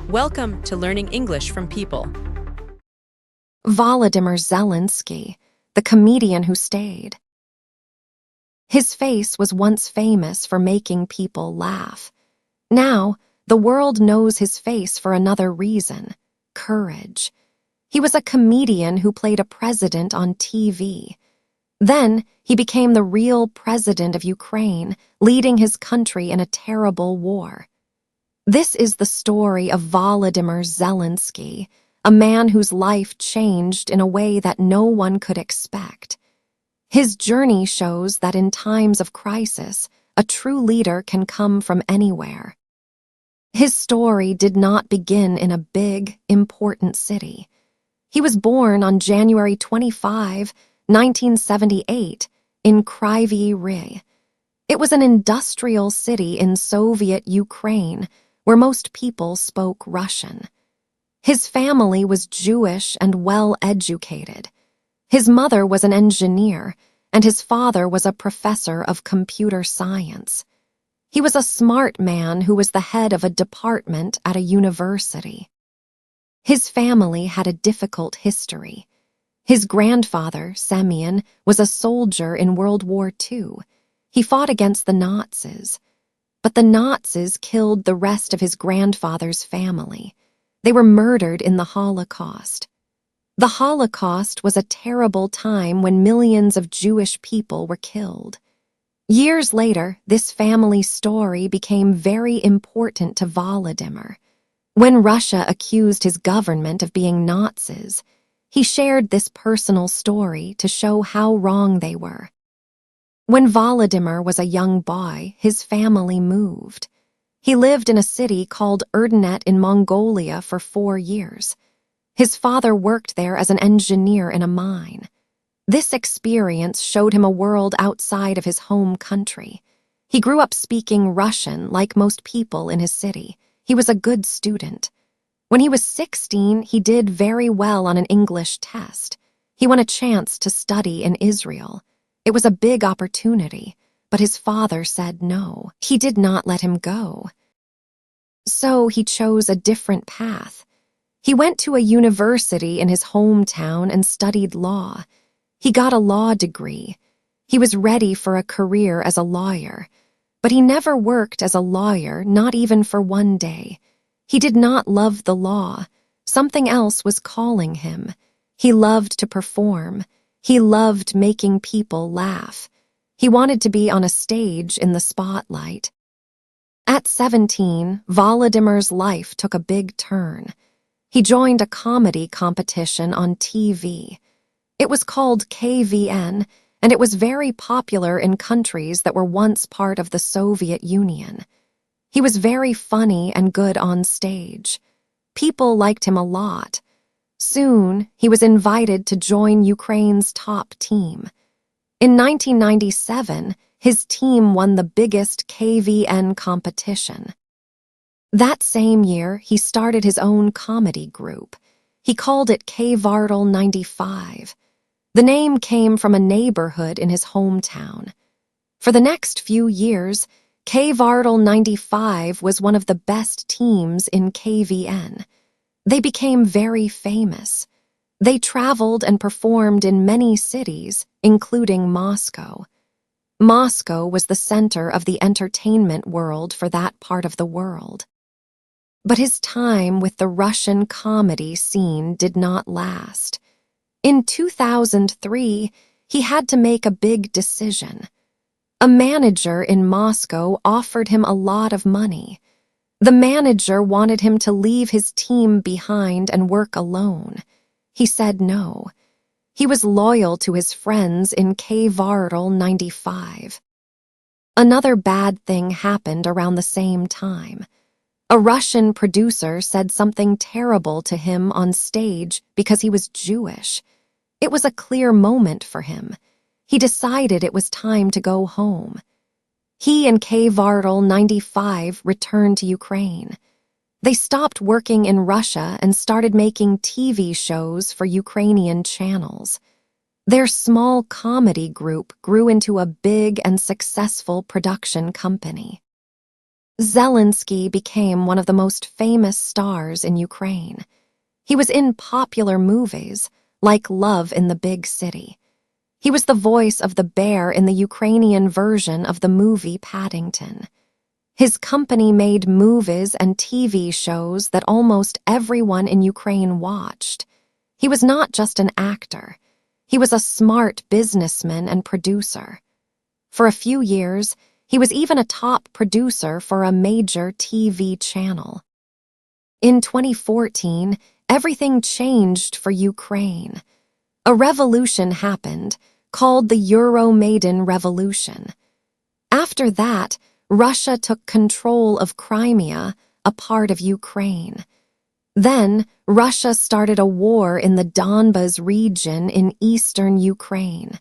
Welcome to Learning English from People. Volodymyr Zelenskyy, the comedian who stayed. His face was once famous for making people laugh. Now, the world knows his face for another reason: courage. He was a comedian who played a president on TV. Then, he became the real president of Ukraine, leading his country in a terrible war. This is the story of Volodymyr Zelenskyy, a man whose life changed in a way that no one could expect. His journey shows that in times of crisis, a true leader can come from anywhere. His story did not begin in a big, important city. He was born on January 25, 1978, in Kryvyi Rih. It was an industrial city in Soviet Ukraine, where most people spoke Russian. His family was Jewish and well-educated. His mother was an engineer, and his father was a professor of computer science. He was a smart man who was the head of a department at a university. His family had a difficult history. His grandfather, Semyon, was a soldier in World War II. He fought against the Nazis. But the Nazis killed the rest of his grandfather's family. They were murdered in the Holocaust. The Holocaust was a terrible time when millions of Jewish people were killed. Years later, this family story became very important to Volodymyr. When Russia accused his government of being Nazis, he shared this personal story to show how wrong they were. When Volodymyr was a young boy, his family moved. He lived in a city called Erdenet in Mongolia for 4 years. His father worked there as an engineer in a mine. This experience showed him a world outside of his home country. He grew up speaking Russian like most people in his city. He was a good student. When he was 16, he did very well on an English test. He won a chance to study in Israel. It was a big opportunity, but his father said no. He did not let him go. So he chose a different path. He went to a university in his hometown and studied law. He got a law degree. He was ready for a career as a lawyer, but he never worked as a lawyer, not even for 1 day. He did not love the law. Something else was calling him. He loved to perform. He loved making people laugh. He wanted to be on a stage in the spotlight. At 17, Volodymyr's life took a big turn. He joined a comedy competition on TV. It was called KVN, and it was very popular in countries that were once part of the Soviet Union. He was very funny and good on stage. People liked him a lot. Soon, he was invited to join Ukraine's top team. In 1997, his team won the biggest KVN competition. That same year, he started his own comedy group. He called it K-Vartel 95. The name came from a neighborhood in his hometown. For the next few years, K-Vartel 95 was one of the best teams in KVN. They became very famous. They traveled and performed in many cities, including Moscow. Moscow was the center of the entertainment world for that part of the world. But his time with the Russian comedy scene did not last. In 2003, he had to make a big decision. A manager in Moscow offered him a lot of money. The manager wanted him to leave his team behind and work alone. He said no. He was loyal to his friends in K-Vartel 95. Another bad thing happened around the same time. A Russian producer said something terrible to him on stage because he was Jewish. It was a clear moment for him. He decided it was time to go home. He and K-Vartel 95 returned to Ukraine. They stopped working in Russia and started making TV shows for Ukrainian channels. Their small comedy group grew into a big and successful production company. Zelenskyy became one of the most famous stars in Ukraine. He was in popular movies, like Love in the Big City. He was the voice of the bear in the Ukrainian version of the movie Paddington. His company made movies and TV shows that almost everyone in Ukraine watched. He was not just an actor. He was a smart businessman and producer. For a few years, he was even a top producer for a major TV channel. In 2014, everything changed for Ukraine. A revolution happened, called the Euromaidan Revolution. After that, Russia took control of Crimea, a part of Ukraine. Then, Russia started a war in the Donbas region in eastern Ukraine.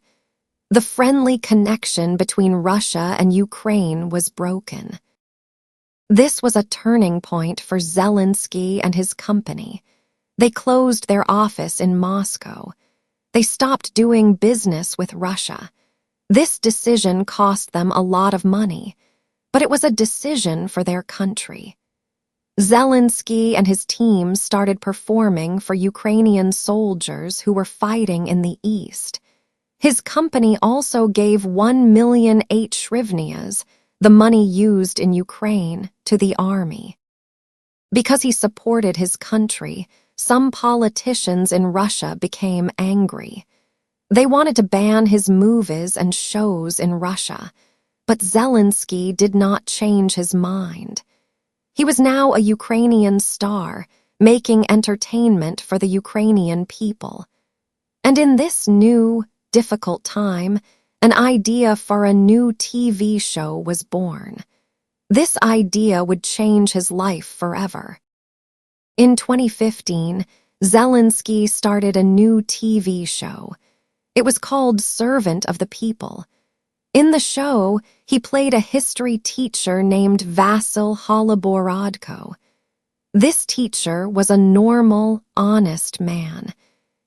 The friendly connection between Russia and Ukraine was broken. This was a turning point for Zelenskyy and his company. They closed their office in Moscow. They stopped doing business with Russia. This decision cost them a lot of money, but it was a decision for their country. Zelenskyy and his team started performing for Ukrainian soldiers who were fighting in the east. His company also gave 1,000,008 hryvnias, the money used in Ukraine, to the army. Because he supported his country, some politicians in Russia became angry. They wanted to ban his movies and shows in Russia, but Zelenskyy did not change his mind. He was now a Ukrainian star, making entertainment for the Ukrainian people. And in this new, difficult time, an idea for a new TV show was born. This idea would change his life forever. In 2015, Zelenskyy started a new TV show. It was called Servant of the People. In the show, he played a history teacher named Vasyl Holoborodko. This teacher was a normal, honest man.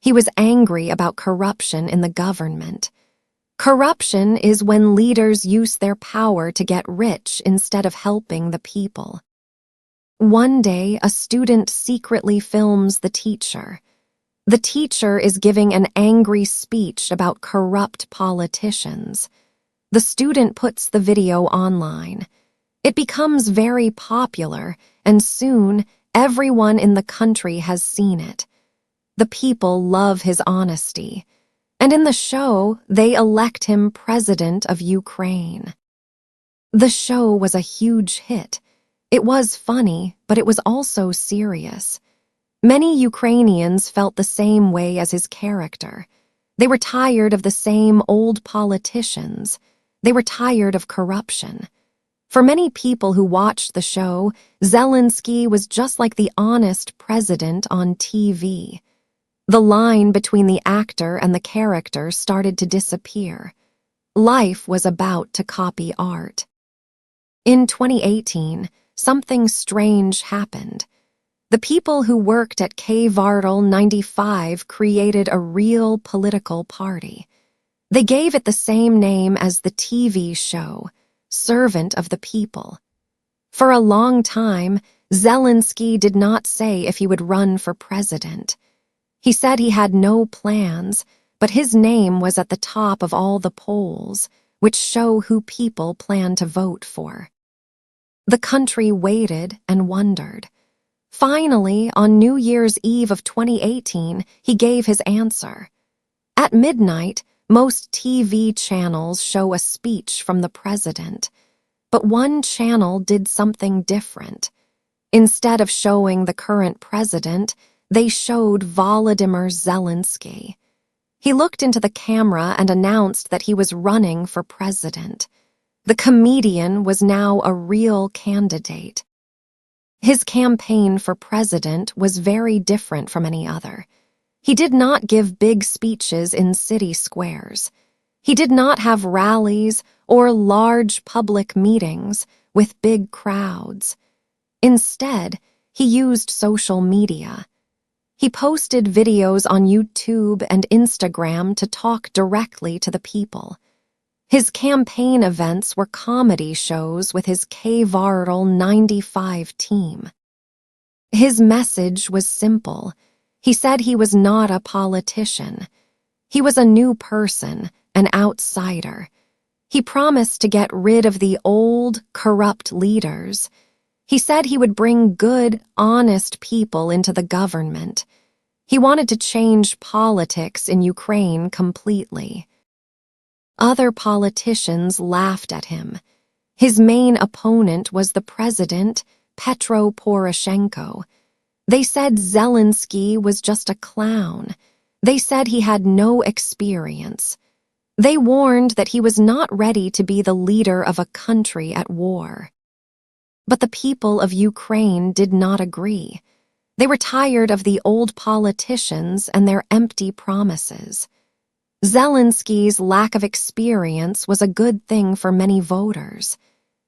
He was angry about corruption in the government. Corruption is when leaders use their power to get rich instead of helping the people. One day, a student secretly films the teacher. The teacher is giving an angry speech about corrupt politicians. The student puts the video online. It becomes very popular, and soon, everyone in the country has seen it. The people love his honesty, and in the show, they elect him president of Ukraine. The show was a huge hit. It was funny, but it was also serious. Many Ukrainians felt the same way as his character. They were tired of the same old politicians. They were tired of corruption. For many people who watched the show, Zelenskyy was just like the honest president on TV. The line between the actor and the character started to disappear. Life was about to copy art. In 2018, something strange happened. The people who worked at Kvartal 95 created a real political party. They gave it the same name as the TV show, Servant of the People. For a long time, Zelenskyy did not say if he would run for president. He said he had no plans, but his name was at the top of all the polls, which show who people plan to vote for. The country waited and wondered. Finally, on New Year's Eve of 2018, he gave his answer. At midnight, most TV channels show a speech from the president, but one channel did something different. Instead of showing the current president, they showed Volodymyr Zelenskyy. He looked into the camera and announced that he was running for president. The comedian was now a real candidate. His campaign for president was very different from any other. He did not give big speeches in city squares. He did not have rallies or large public meetings with big crowds. Instead, he used social media. He posted videos on YouTube and Instagram to talk directly to the people. His campaign events were comedy shows with his K-Viral 95 team. His message was simple. He said he was not a politician. He was a new person, an outsider. He promised to get rid of the old, corrupt leaders. He said he would bring good, honest people into the government. He wanted to change politics in Ukraine completely. Other politicians laughed at him. His main opponent was the president, Petro Poroshenko. They said Zelenskyy was just a clown. They said he had no experience. They warned that he was not ready to be the leader of a country at war. But the people of Ukraine did not agree. They were tired of the old politicians and their empty promises. Zelenskyy's lack of experience was a good thing for many voters.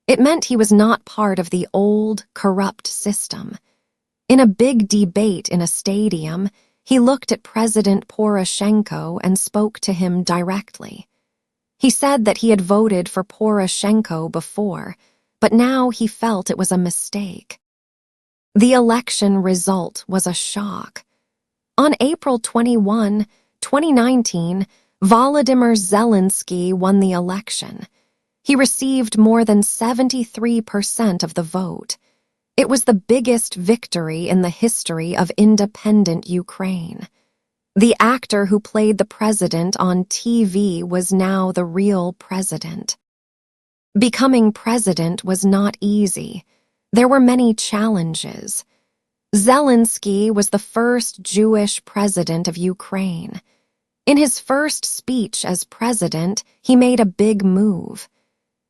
It meant he was not part of the old, corrupt system. In a big debate in a stadium, he looked at President Poroshenko and spoke to him directly. He said that he had voted for Poroshenko before, but now he felt it was a mistake. The election result was a shock. On April 21, 2019, Volodymyr Zelenskyy won the election. He received more than 73% of the vote. It was the biggest victory in the history of independent Ukraine. The actor who played the president on TV was now the real president. Becoming president was not easy. There were many challenges. Zelenskyy was the first Jewish president of Ukraine. In his first speech as president, he made a big move.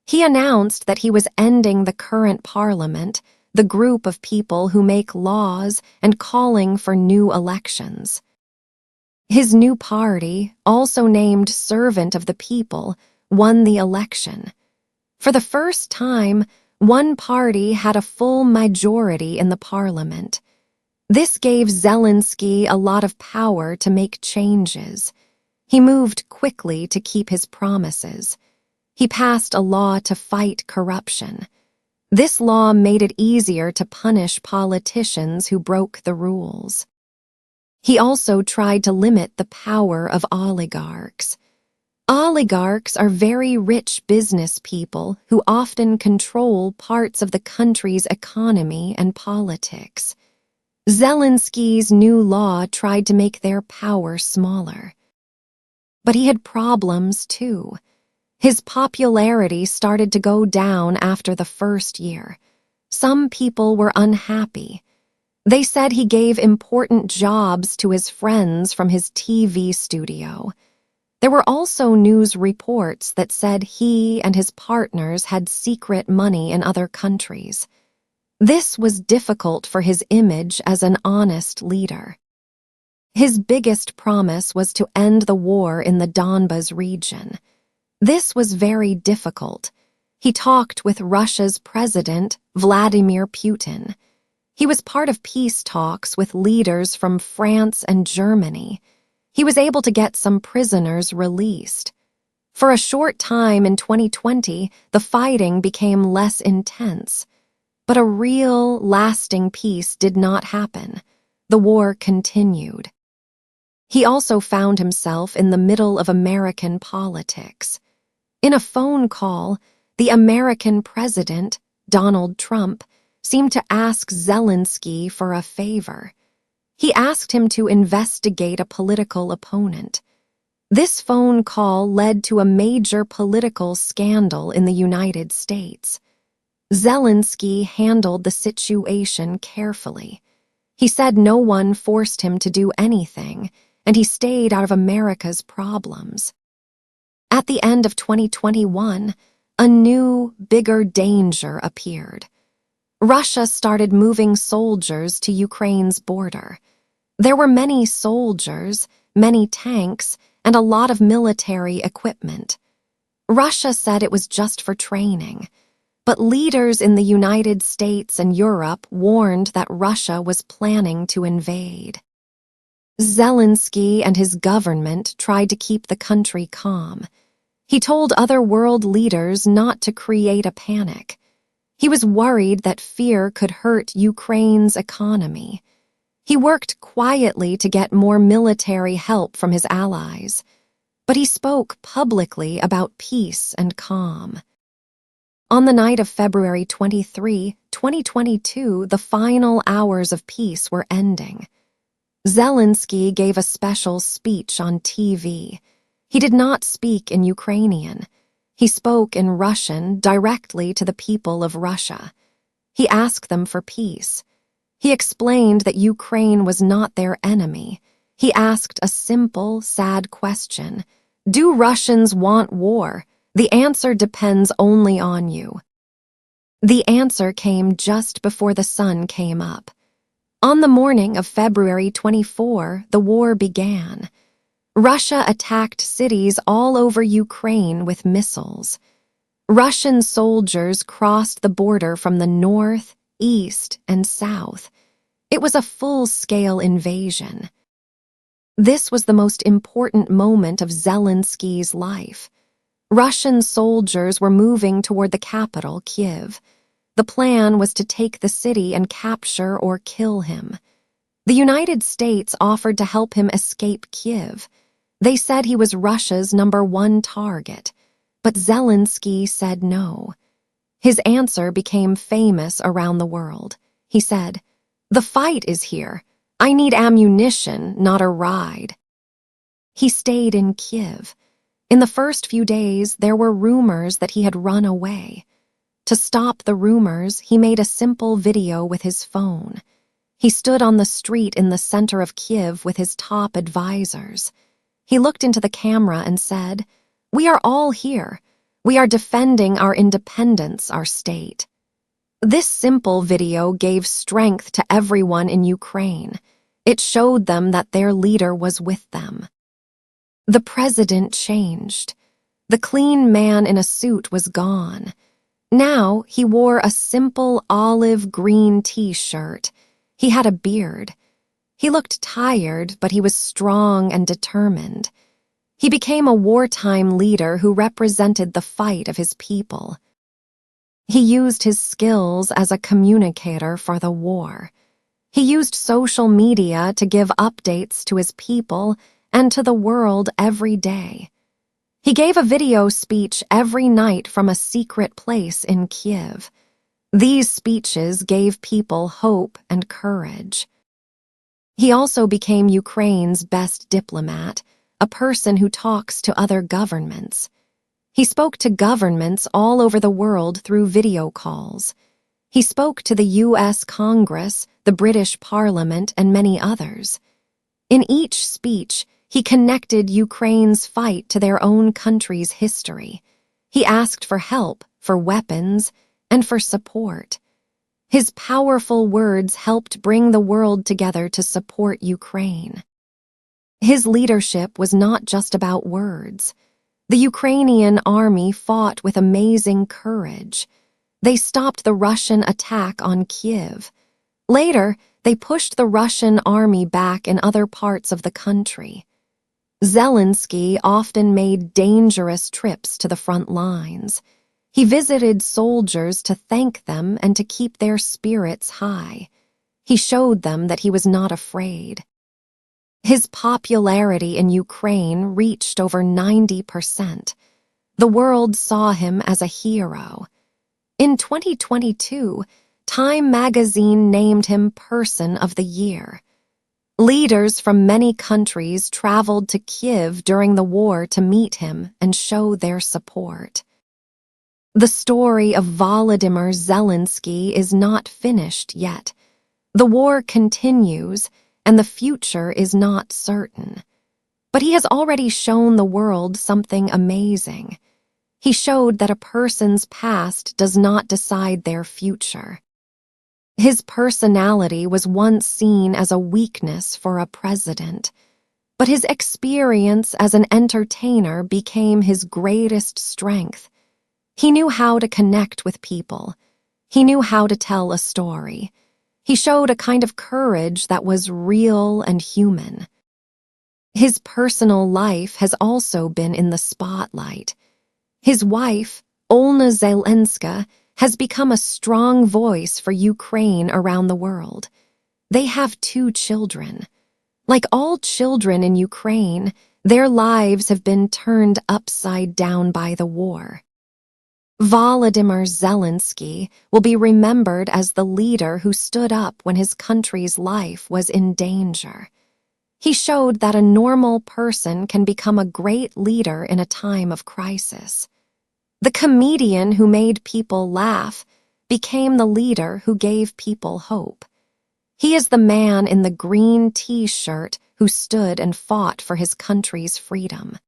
He announced that he was ending the current parliament, the group of people who make laws, and calling for new elections. His new party, also named Servant of the People, won the election. For the first time, one party had a full majority in the parliament. This gave Zelenskyy a lot of power to make changes. He moved quickly to keep his promises. He passed a law to fight corruption. This law made it easier to punish politicians who broke the rules. He also tried to limit the power of oligarchs. Oligarchs are very rich business people who often control parts of the country's economy and politics. Zelenskyy's new law tried to make their power smaller. But he had problems too. His popularity started to go down after the first year. Some people were unhappy. They said he gave important jobs to his friends from his TV studio. There were also news reports that said he and his partners had secret money in other countries. This was difficult for his image as an honest leader. His biggest promise was to end the war in the Donbas region. This was very difficult. He talked with Russia's president, Vladimir Putin. He was part of peace talks with leaders from France and Germany. He was able to get some prisoners released. For a short time in 2020, the fighting became less intense. But a real, lasting peace did not happen. The war continued. He also found himself in the middle of American politics. In a phone call, the American president, Donald Trump, seemed to ask Zelenskyy for a favor. He asked him to investigate a political opponent. This phone call led to a major political scandal in the United States. Zelenskyy handled the situation carefully. He said no one forced him to do anything, and he stayed out of America's problems. At the end of 2021, a new, bigger danger appeared. Russia started moving soldiers to Ukraine's border. There were many soldiers, many tanks, and a lot of military equipment. Russia said it was just for training, but leaders in the United States and Europe warned that Russia was planning to invade. Zelenskyy and his government tried to keep the country calm. He told other world leaders not to create a panic. He was worried that fear could hurt Ukraine's economy. He worked quietly to get more military help from his allies, but he spoke publicly about peace and calm. On the night of February 23, 2022, the final hours of peace were ending. Zelenskyy gave a special speech on TV. He did not speak in Ukrainian. He spoke in Russian directly to the people of Russia. He asked them for peace. He explained that Ukraine was not their enemy. He asked a simple, sad question. Do Russians want war? The answer depends only on you. The answer came just before the sun came up. On the morning of February 24, the war began. Russia attacked cities all over Ukraine with missiles. Russian soldiers crossed the border from the north, east, and south. It was a full-scale invasion. This was the most important moment of Zelenskyy's life. Russian soldiers were moving toward the capital, Kyiv. The plan was to take the city and capture or kill him. The United States offered to help him escape Kyiv. They said he was Russia's #1 target, but Zelenskyy said no. His answer became famous around the world. He said, "The fight is here. I need ammunition, not a ride." He stayed in Kyiv. In the first few days, there were rumors that he had run away. To stop the rumors, he made a simple video with his phone. He stood on the street in the center of Kyiv with his top advisors. He looked into the camera and said, "We are all here. We are defending our independence, our state." This simple video gave strength to everyone in Ukraine. It showed them that their leader was with them. The president changed. The clean man in a suit was gone. Now he wore a simple olive green t-shirt. He had a beard. He looked tired, but he was strong and determined. He became a wartime leader who represented the fight of his people. He used his skills as a communicator for the war. He used social media to give updates to his people and to the world every day. He gave a video speech every night from a secret place in Kyiv. These speeches gave people hope and courage. He also became Ukraine's best diplomat, a person who talks to other governments. He spoke to governments all over the world through video calls. He spoke to the U.S. Congress, the British Parliament, and many others. In each speech, he connected Ukraine's fight to their own country's history. He asked for help, for weapons, and for support. His powerful words helped bring the world together to support Ukraine. His leadership was not just about words. The Ukrainian army fought with amazing courage. They stopped the Russian attack on Kyiv. Later, they pushed the Russian army back in other parts of the country. Zelenskyy often made dangerous trips to the front lines. He visited soldiers to thank them and to keep their spirits high. He showed them that he was not afraid. His popularity in Ukraine reached over 90%. The world saw him as a hero. In 2022, Time magazine named him Person of the Year. Leaders from many countries traveled to Kyiv during the war to meet him and show their support. The story of Volodymyr Zelenskyy is not finished yet. The war continues, and the future is not certain. But he has already shown the world something amazing. He showed that a person's past does not decide their future. His personality was once seen as a weakness for a president, but his experience as an entertainer became his greatest strength. He knew how to connect with people. He knew how to tell a story. He showed a kind of courage that was real and human. His personal life has also been in the spotlight. His wife, Olna Zelenska, has become a strong voice for Ukraine around the world. They have 2 children. Like all children in Ukraine, their lives have been turned upside down by the war. Volodymyr Zelenskyy will be remembered as the leader who stood up when his country's life was in danger. He showed that a normal person can become a great leader in a time of crisis. The comedian who made people laugh became the leader who gave people hope. He is the man in the green t-shirt who stood and fought for his country's freedom.